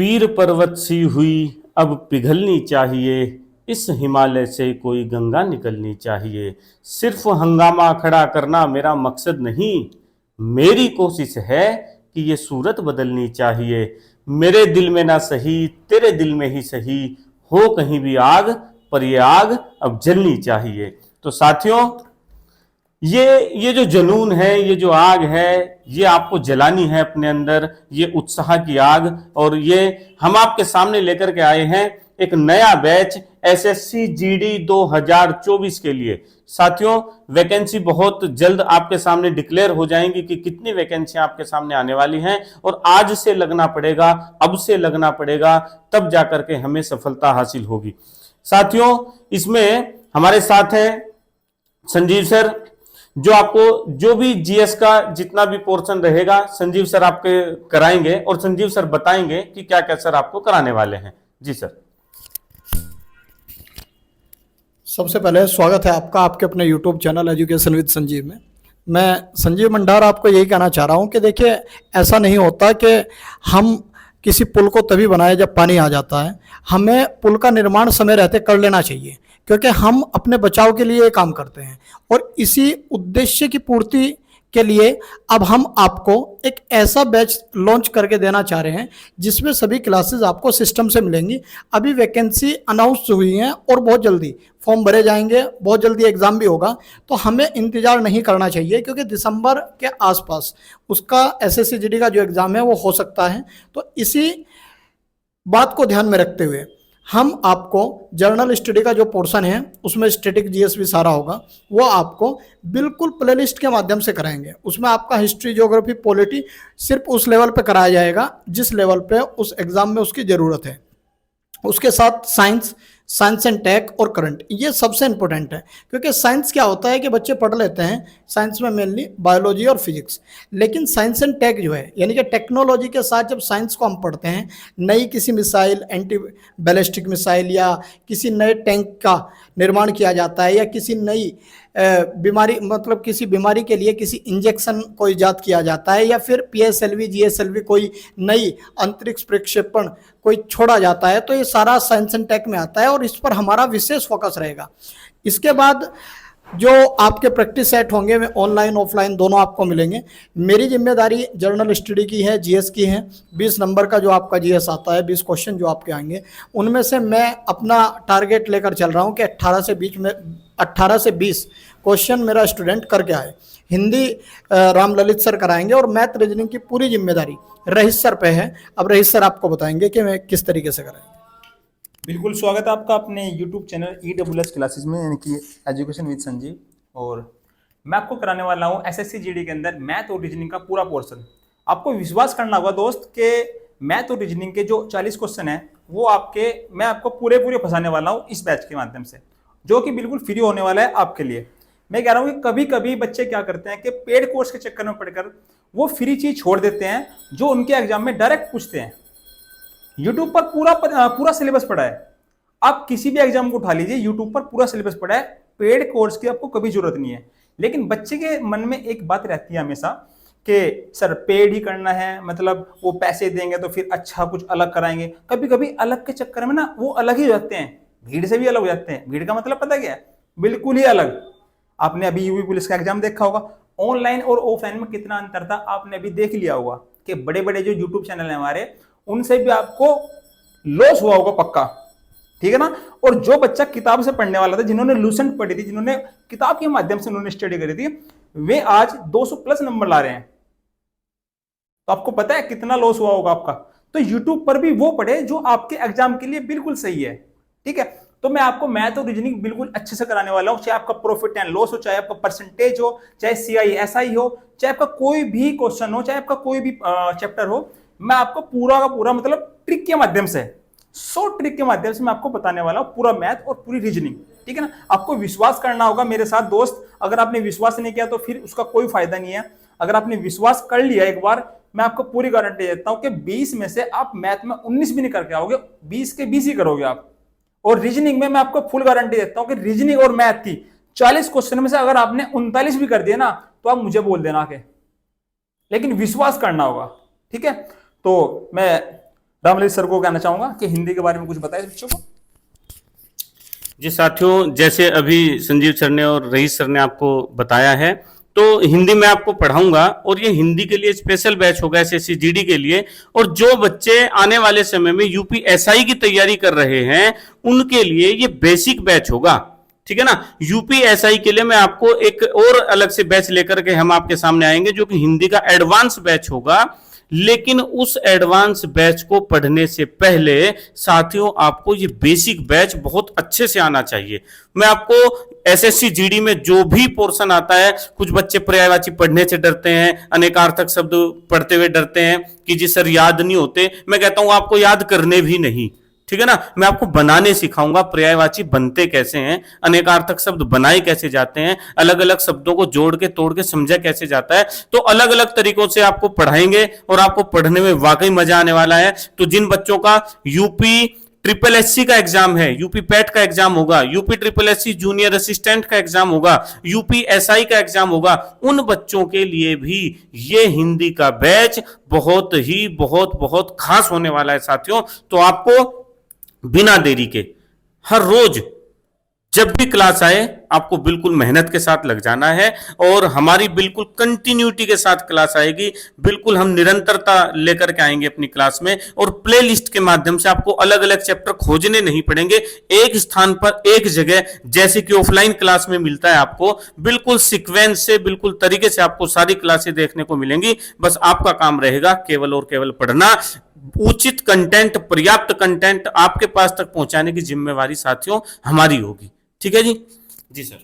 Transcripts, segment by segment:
पीर पर्वत सी हुई अब पिघलनी चाहिए, इस हिमालय से कोई गंगा निकलनी चाहिए। सिर्फ हंगामा खड़ा करना मेरा मकसद नहीं, मेरी कोशिश है कि ये सूरत बदलनी चाहिए। मेरे दिल में ना सही तेरे दिल में ही सही, हो कहीं भी आग पर ये आग अब जलनी चाहिए। तो साथियों, ये जो जुनून है, ये जो आग है, ये आपको जलानी है अपने अंदर, ये उत्साह की आग। और ये हम आपके सामने लेकर के आए हैं एक नया बैच एसएससी जीडी 2024 के लिए। साथियों, वैकेंसी बहुत जल्द आपके सामने डिक्लेयर हो जाएंगी कि कितनी वैकेंसी आपके सामने आने वाली हैं, और आज से लगना पड़ेगा, अब से लगना पड़ेगा, तब जाकर के हमें सफलता हासिल होगी। साथियों, इसमें हमारे साथ हैं संजीव सर, जो आपको जो भी जीएस का जितना भी पोर्शन रहेगा संजीव सर आपके कराएंगे, और संजीव सर बताएंगे कि क्या क्या सर आपको कराने वाले हैं। जी सर। सबसे पहले स्वागत है आपका आपके अपने YouTube channel education with Sanjeev में। मैं संजीव मंडार आपको यही कहना चाह रहा हूं कि देखिए, ऐसा नहीं होता कि हम किसी पुल को तभी बनाए जब पानी आ जाता है। हमें पुल का निर्माण समय रहते कर लेना चाहिए, क्योंकि हम अपने बचाव के लिए ये काम करते हैं। और इसी उद्देश्य की पूर्ति के लिए अब हम आपको एक ऐसा बैच लॉन्च करके देना चाह रहे हैं जिसमें सभी क्लासेस आपको सिस्टम से मिलेंगी। अभी वैकेंसी अनाउंस हुई हैं और बहुत जल्दी फॉर्म भरे जाएंगे, बहुत जल्दी एग्ज़ाम भी होगा। तो हमें इंतज़ार नहीं करना चाहिए, क्योंकि दिसंबर के आसपास उसका एसएससी जीडी का जो एग्ज़ाम है वो हो सकता है। तो इसी बात को ध्यान में रखते हुए हम आपको जर्नल स्टडी का जो पोर्शन है उसमें स्टैटिक जीएस भी सारा होगा, वो आपको बिल्कुल प्लेलिस्ट के माध्यम से कराएंगे। उसमें आपका हिस्ट्री, ज्योग्राफी, पॉलिटी सिर्फ उस लेवल पे कराया जाएगा जिस लेवल पे उस एग्ज़ाम में उसकी ज़रूरत है। उसके साथ साइंस एंड टेक और करंट, ये सबसे इंपॉर्टेंट है। क्योंकि साइंस क्या होता है कि बच्चे पढ़ लेते हैं साइंस में मेनली बायोलॉजी और फिजिक्स, लेकिन साइंस एंड टेक जो है यानी कि टेक्नोलॉजी के साथ जब साइंस को हम पढ़ते हैं, नई किसी मिसाइल, एंटी बैलिस्टिक मिसाइल या किसी नए टैंक का निर्माण किया जाता है, या किसी नई बीमारी मतलब किसी बीमारी के लिए किसी इंजेक्शन को ईजाद किया जाता है, या फिर पीएसएलवी जीएसएलवी कोई नई अंतरिक्ष प्रक्षेपण कोई छोड़ा जाता है, तो ये सारा साइंस एंड टेक में आता है और इस पर हमारा विशेष फोकस रहेगा। इसके बाद जो आपके प्रैक्टिस सेट होंगे वे ऑनलाइन ऑफलाइन दोनों आपको मिलेंगे। मेरी जिम्मेदारी जर्नल स्टडी की है, जीएस की है। 20 नंबर का जो आपका जीएस आता है, 20 क्वेश्चन जो आपके आएंगे, उनमें से मैं अपना टारगेट लेकर चल रहा हूं कि 18 से 20 क्वेश्चन मेरा स्टूडेंट करके आए। हिंदी राम ललित सर कराएंगे और मैथ रीजनिंग की पूरी जिम्मेदारी रहीश सर पे है। अब रहीश सर आपको बताएंगे कि मैं किस तरीके से कराएंगे। बिल्कुल स्वागत है आपका अपने YouTube चैनल EWS क्लासेस में, यानी कि एजुकेशन विद संजीव। और मैं आपको कराने वाला हूँ एसएससी जीडी के अंदर मैथ और रीजनिंग का पूरा पोर्शन। आपको विश्वास करना होगा दोस्त कि मैथ और रीजनिंग के जो 40 क्वेश्चन हैं वो मैं आपको पूरे फंसाने वाला हूँ इस बैच के माध्यम से, जो कि बिल्कुल फ्री होने वाला है आपके लिए। मैं कह रहा हूँ कि कभी कभी बच्चे क्या करते हैं कि पेड कोर्स के चक्कर में पढ़कर वो फ्री चीज छोड़ देते हैं जो उनके एग्जाम में डायरेक्ट पूछते हैं। यूट्यूब पर पूरा सिलेबस पड़ा है। आप किसी भी एग्जाम को उठा लीजिए, यूट्यूब पर पूरा सिलेबस पड़ा है, पेड कोर्स की आपको कभी जरूरत नहीं है। लेकिन बच्चे के मन में एक बात रहती है हमेशा कि सर पेड ही करना है, मतलब वो पैसे देंगे तो फिर अच्छा कुछ अलग कराएंगे। कभी कभी अलग के चक्कर में ना वो अलग ही हो जाते हैं, भीड़ से भी अलग हो जाते हैं। भीड़ का मतलब पता क्या है? बिल्कुल ही अलग। आपने अभी यूपी पुलिस का एग्जाम देखा होगा, ऑनलाइन और ऑफलाइन में कितना अंतर था आपने अभी देख लिया होगा कि बड़े बड़े जो यूट्यूब चैनल है हमारे, उनसे भी आपको लॉस हुआ होगा पक्का, ठीक है ना। और जो बच्चा किताब से पढ़ने वाला था, जिन्होंने लूसेंट पढ़ी थी, जिन्होंने किताब के माध्यम से उन्होंने स्टडी करी थी, वे आज 200 प्लस नंबर ला रहे हैं। तो आपको पता है कितना लॉस हुआ होगा आपका। तो यूट्यूब पर भी वो पढ़े जो आपके एग्जाम के लिए बिल्कुल सही है, ठीक है। तो मैं आपको मैथ और रीजनिंग बिल्कुल अच्छे से कराने वाला हूं, चाहे आपका प्रॉफिट एंड लॉस हो, चाहे आपका परसेंटेज हो, चाहे CISI हो, चाहे आपका कोई भी क्वेश्चन हो, चाहे आपका कोई भी चैप्टर हो। मैं आपको पूरा का पूरा मतलब ट्रिक के माध्यम से, 100 ट्रिक के माध्यम से मैं आपको बताने वाला हूं पूरा मैथ और पूरी रीजनिंग, ठीक है ना। आपको विश्वास करना होगा मेरे साथ दोस्त। अगर आपने विश्वास नहीं किया तो फिर उसका कोई फायदा नहीं है। अगर आपने विश्वास कर लिया एक बार, मैं आपको पूरी गारंटी देता हूं कि 20 में से आप मैथ में 19 भी नहीं करके आओगे, 20 के 20 ही करोगे आप। और रीजनिंग में मैं आपको फुल गारंटी देता हूं कि रीजनिंग और मैथ की 40 क्वेश्चन में से अगर आपने 39 भी कर दिए ना, तो आप मुझे बोल देना के, लेकिन विश्वास करना होगा, ठीक है। तो मैं रामलली सर को कहना चाहूंगा कि हिंदी के बारे में कुछ बताएं बच्चों को। जी साथियों, जैसे अभी संजीव सर ने और रईस सर ने आपको बताया है, तो हिंदी में आपको पढ़ाऊंगा और ये हिंदी के लिए स्पेशल बैच होगा एसएससी जीडी के लिए। और जो बच्चे आने वाले समय में यूपीएसआई की तैयारी कर रहे हैं उनके लिए ये बेसिक बैच होगा, ठीक है ना। यूपीएसआई के लिए मैं आपको एक और अलग से बैच लेकर के हम आपके सामने आएंगे जो कि हिंदी का एडवांस बैच होगा। लेकिन उस एडवांस बैच को पढ़ने से पहले साथियों आपको ये बेसिक बैच बहुत अच्छे से आना चाहिए। मैं आपको एसएससी जीडी में जो भी पोर्शन आता है, कुछ बच्चे पर्यायवाची पढ़ने से डरते हैं, अनेकार्थक शब्द पढ़ते हुए डरते हैं कि जी सर याद नहीं होते। मैं कहता हूं आपको याद करने भी नहीं, ठीक है ना। मैं आपको बनाने सिखाऊंगा, पर्यायवाची बनते कैसे हैं, अनेकार्थक शब्द बनाए कैसे जाते हैं, अलग अलग शब्दों को जोड़ के तोड़ के समझा कैसे जाता है। तो अलग अलग तरीकों से आपको पढ़ाएंगे और आपको पढ़ने में वाकई मजा आने वाला है। तो जिन बच्चों का यूपी ट्रिपल एससी का एग्जाम है, यूपी पैट का एग्जाम होगा, UP triple SC junior assistant का एग्जाम होगा, यूपीएसआई का एग्जाम होगा, उन बच्चों के लिए भी ये हिंदी का बैच बहुत ही बहुत खास होने वाला है साथियों। तो आपको बिना देरी के हर रोज जब भी क्लास आए आपको बिल्कुल मेहनत के साथ लग जाना है और हमारी बिल्कुल कंटिन्यूटी के साथ क्लास आएगी। बिल्कुल हम निरंतरता लेकर के आएंगे अपनी क्लास में और प्ले लिस्ट के माध्यम से आपको अलग अलग चैप्टर खोजने नहीं पड़ेंगे। एक स्थान पर एक जगह, जैसे कि ऑफलाइन क्लास में मिलता है आपको, बिल्कुल सीक्वेंस से बिल्कुल तरीके से आपको सारी क्लासें देखने को मिलेंगी। बस आपका काम रहेगा केवल और केवल पढ़ना। उचित कंटेंट, पर्याप्त कंटेंट आपके पास तक पहुंचाने की जिम्मेवारी साथियों हमारी होगी, ठीक है जी। जी सर।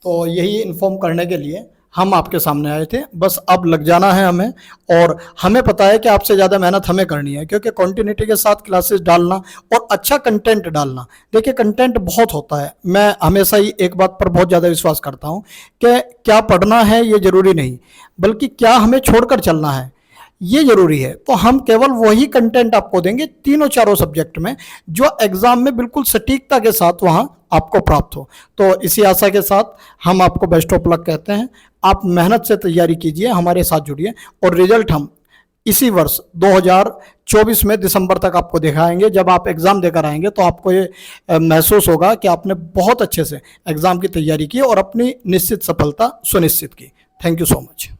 तो यही इन्फॉर्म करने के लिए हम आपके सामने आए थे। बस अब लग जाना है हमें, और हमें पता है कि आपसे ज़्यादा मेहनत हमें करनी है, क्योंकि कॉन्टिन्यूटी के साथ क्लासेस डालना और अच्छा कंटेंट डालना, देखिए कंटेंट बहुत होता है। मैं हमेशा ही एक बात पर बहुत ज़्यादा विश्वास करता हूँ कि क्या पढ़ना है ये ज़रूरी नहीं, बल्कि क्या हमें छोड़कर चलना है ये जरूरी है। तो हम केवल वही कंटेंट आपको देंगे तीनों चारों सब्जेक्ट में जो एग्जाम में बिल्कुल सटीकता के साथ वहां आपको प्राप्त हो। तो इसी आशा के साथ हम आपको बेस्ट ऑफ लक कहते हैं। आप मेहनत से तैयारी कीजिए, हमारे साथ जुड़िए, और रिजल्ट हम इसी वर्ष 2024 में दिसंबर तक आपको दिखाएंगे। जब आप एग्ज़ाम देकर आएंगे तो आपको ये महसूस होगा कि आपने बहुत अच्छे से एग्ज़ाम की तैयारी की और अपनी निश्चित सफलता सुनिश्चित की। Thank you so much.